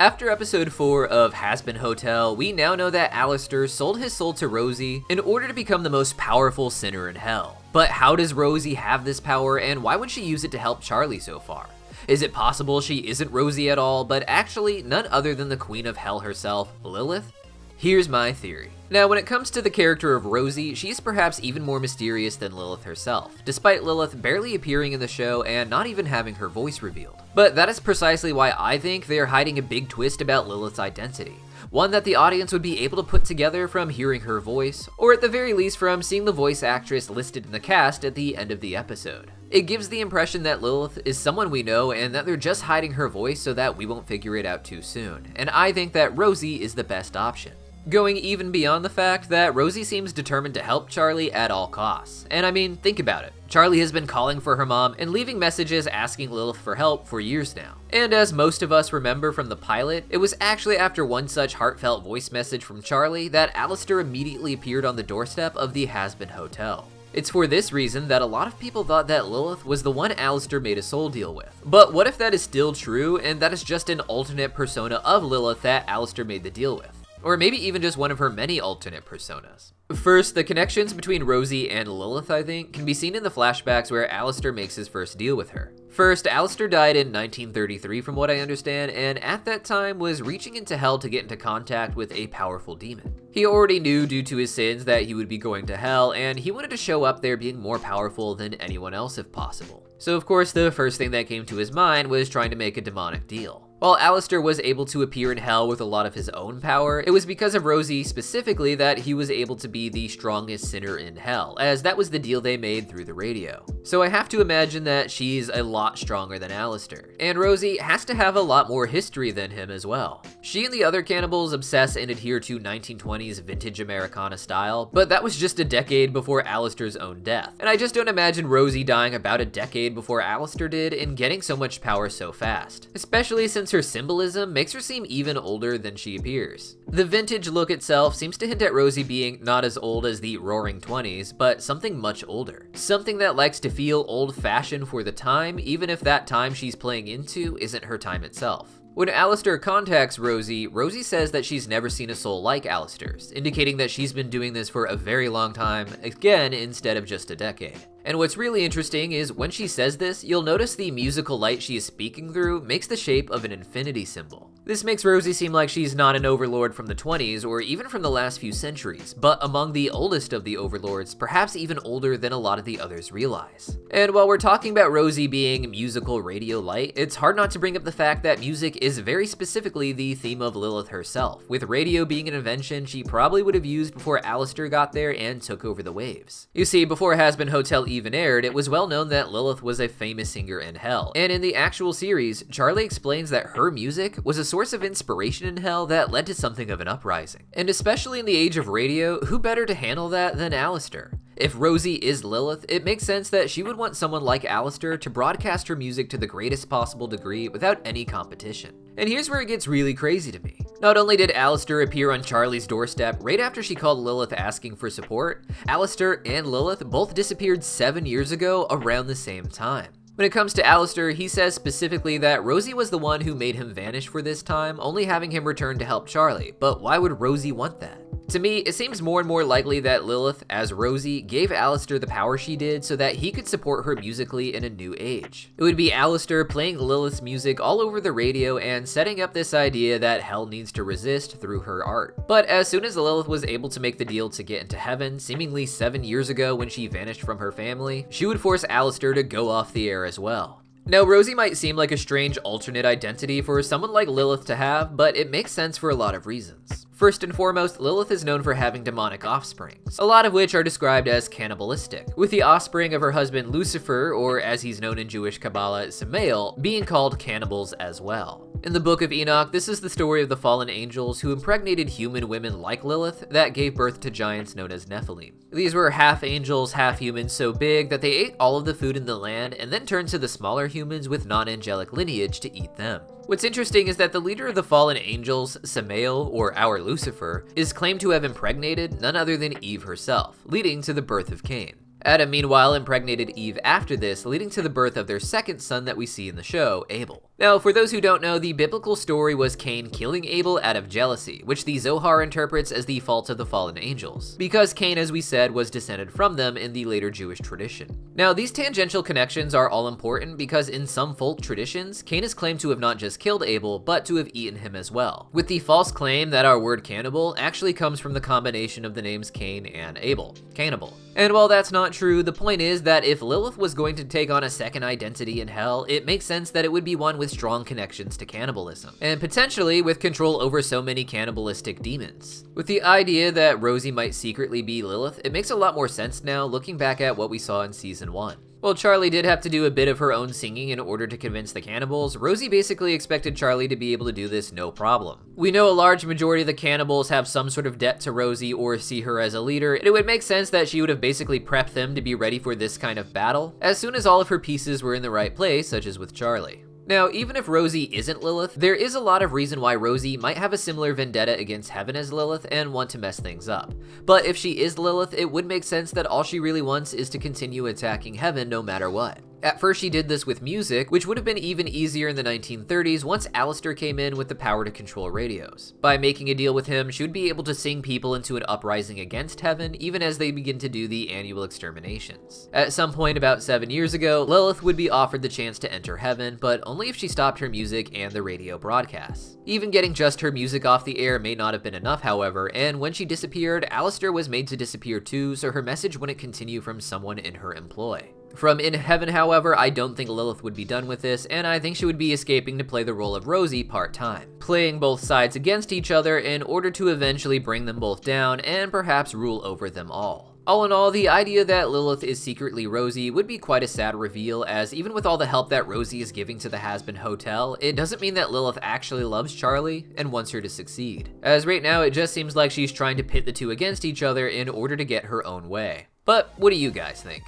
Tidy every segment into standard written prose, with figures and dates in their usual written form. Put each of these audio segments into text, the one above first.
After episode 4 of Hazbin Hotel, we now know that Alastor sold his soul to Rosie in order to become the most powerful sinner in hell. But how does Rosie have this power, and why would she use it to help Charlie so far? Is it possible she isn't Rosie at all, but actually none other than the Queen of Hell herself, Lilith? Here's my theory. Now, when it comes to the character of Rosie, she's perhaps even more mysterious than Lilith herself, despite Lilith barely appearing in the show and not even having her voice revealed. But that is precisely why I think they are hiding a big twist about Lilith's identity. One that the audience would be able to put together from hearing her voice, or at the very least from seeing the voice actress listed in the cast at the end of the episode. It gives the impression that Lilith is someone we know and that they're just hiding her voice so that we won't figure it out too soon, and I think that Rosie is the best option. Going even beyond the fact that Rosie seems determined to help Charlie at all costs. And I mean, think about it. Charlie has been calling for her mom and leaving messages asking Lilith for help for years now. And as most of us remember from the pilot, it was actually after one such heartfelt voice message from Charlie that Alastor immediately appeared on the doorstep of the Hazbin Hotel. It's for this reason that a lot of people thought that Lilith was the one Alastor made a soul deal with. But what if that is still true and that is just an alternate persona of Lilith that Alastor made the deal with? Or maybe even just one of her many alternate personas. First, the connections between Rosie and Lilith, I think, can be seen in the flashbacks where Alastor makes his first deal with her. First, Alastor died in 1933 from what I understand, and at that time was reaching into hell to get into contact with a powerful demon. He already knew due to his sins that he would be going to hell, and he wanted to show up there being more powerful than anyone else if possible. So of course, the first thing that came to his mind was trying to make a demonic deal. While Alastor was able to appear in hell with a lot of his own power, it was because of Rosie specifically that he was able to be the strongest sinner in hell, as that was the deal they made through the radio. So I have to imagine that she's a lot stronger than Alastor, and Rosie has to have a lot more history than him as well. She and the other cannibals obsess and adhere to 1920s vintage Americana style, but that was just a decade before Alastor's own death, and I just don't imagine Rosie dying about a decade before Alastor did and getting so much power so fast, especially since her symbolism makes her seem even older than she appears. The vintage look itself seems to hint at Rosie being not as old as the roaring 20s, but something much older. Something that likes to feel old-fashioned for the time, even if that time she's playing into isn't her time itself. When Alastor contacts Rosie, Rosie says that she's never seen a soul like Alastor's, indicating that she's been doing this for a very long time, again instead of just a decade. And what's really interesting is when she says this, you'll notice the musical light she is speaking through makes the shape of an infinity symbol. This makes Rosie seem like she's not an overlord from the 20s or even from the last few centuries, but among the oldest of the overlords, perhaps even older than a lot of the others realize. And while we're talking about Rosie being musical radio light, it's hard not to bring up the fact that music is very specifically the theme of Lilith herself, with radio being an invention she probably would have used before Alastor got there and took over the waves. You see, before Hazbin Hotel even aired, it was well known that Lilith was a famous singer in hell, and in the actual series, Charlie explains that her music was a source of inspiration in hell that led to something of an uprising. And especially in the age of radio, who better to handle that than Alastor? If Rosie is Lilith, it makes sense that she would want someone like Alastor to broadcast her music to the greatest possible degree without any competition. And here's where it gets really crazy to me. Not only did Alastor appear on Charlie's doorstep right after she called Lilith asking for support, Alastor and Lilith both disappeared 7 years ago around the same time. When it comes to Alastor, he says specifically that Rosie was the one who made him vanish for this time, only having him return to help Charlie, but why would Rosie want that? To me, it seems more and more likely that Lilith, as Rosie, gave Alastor the power she did so that he could support her musically in a new age. It would be Alastor playing Lilith's music all over the radio and setting up this idea that hell needs to resist through her art. But as soon as Lilith was able to make the deal to get into heaven, seemingly 7 years ago when she vanished from her family, she would force Alastor to go off the air as well. Now, Rosie might seem like a strange alternate identity for someone like Lilith to have, but it makes sense for a lot of reasons. First and foremost, Lilith is known for having demonic offsprings, a lot of which are described as cannibalistic, with the offspring of her husband Lucifer, or as he's known in Jewish Kabbalah, Samael, being called cannibals as well. In the Book of Enoch, this is the story of the fallen angels who impregnated human women like Lilith that gave birth to giants known as Nephilim. These were half angels, half humans so big that they ate all of the food in the land and then turned to the smaller humans with non-angelic lineage to eat them. What's interesting is that the leader of the fallen angels, Samael, or our Lucifer, is claimed to have impregnated none other than Eve herself, leading to the birth of Cain. Adam, meanwhile, impregnated Eve after this, leading to the birth of their second son that we see in the show, Abel. Now, for those who don't know, the biblical story was Cain killing Abel out of jealousy, which the Zohar interprets as the fault of the fallen angels, because Cain, as we said, was descended from them in the later Jewish tradition. Now, these tangential connections are all important because in some folk traditions, Cain is claimed to have not just killed Abel, but to have eaten him as well, with the false claim that our word cannibal actually comes from the combination of the names Cain and Abel, cannibal. And while that's not true, the point is that if Lilith was going to take on a second identity in hell, it makes sense that it would be one with strong connections to cannibalism, and potentially with control over so many cannibalistic demons. With the idea that Rosie might secretly be Lilith, it makes a lot more sense now looking back at what we saw in season 1. While Charlie did have to do a bit of her own singing in order to convince the cannibals, Rosie basically expected Charlie to be able to do this no problem. We know a large majority of the cannibals have some sort of debt to Rosie or see her as a leader, and it would make sense that she would have basically prepped them to be ready for this kind of battle, as soon as all of her pieces were in the right place, such as with Charlie. Now, even if Rosie isn't Lilith, there is a lot of reason why Rosie might have a similar vendetta against Heaven as Lilith and want to mess things up. But if she is Lilith, it would make sense that all she really wants is to continue attacking Heaven no matter what. At first she did this with music, which would have been even easier in the 1930s once Alastor came in with the power to control radios. By making a deal with him, she would be able to sing people into an uprising against Heaven, even as they begin to do the annual exterminations. At some point about 7 years ago, Lilith would be offered the chance to enter Heaven, but only if she stopped her music and the radio broadcasts. Even getting just her music off the air may not have been enough, however, and when she disappeared, Alastor was made to disappear too, so her message wouldn't continue from someone in her employ. From In Heaven, however, I don't think Lilith would be done with this, and I think she would be escaping to play the role of Rosie part-time, playing both sides against each other in order to eventually bring them both down and perhaps rule over them all. All in all, the idea that Lilith is secretly Rosie would be quite a sad reveal, as even with all the help that Rosie is giving to the Has-Been Hotel, it doesn't mean that Lilith actually loves Charlie and wants her to succeed. As right now, it just seems like she's trying to pit the two against each other in order to get her own way. But what do you guys think?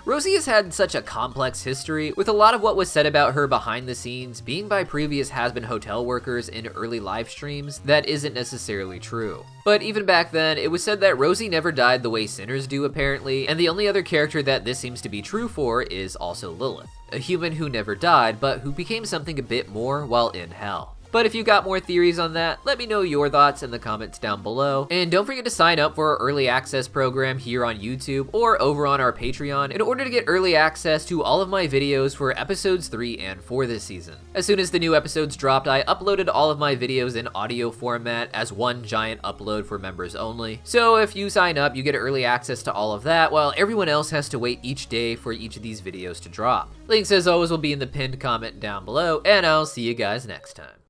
Rosie has had such a complex history, with a lot of what was said about her behind the scenes being by previous Has-Been Hotel workers in early live streams that isn't necessarily true. But even back then, it was said that Rosie never died the way sinners do apparently, and the only other character that this seems to be true for is also Lilith, a human who never died, but who became something a bit more while in hell. But if you got more theories on that, let me know your thoughts in the comments down below. And don't forget to sign up for our early access program here on YouTube or over on our Patreon in order to get early access to all of my videos for episodes 3 and 4 this season. As soon as the new episodes dropped, I uploaded all of my videos in audio format as one giant upload for members only. So if you sign up, you get early access to all of that, while everyone else has to wait each day for each of these videos to drop. Links as always will be in the pinned comment down below, and I'll see you guys next time.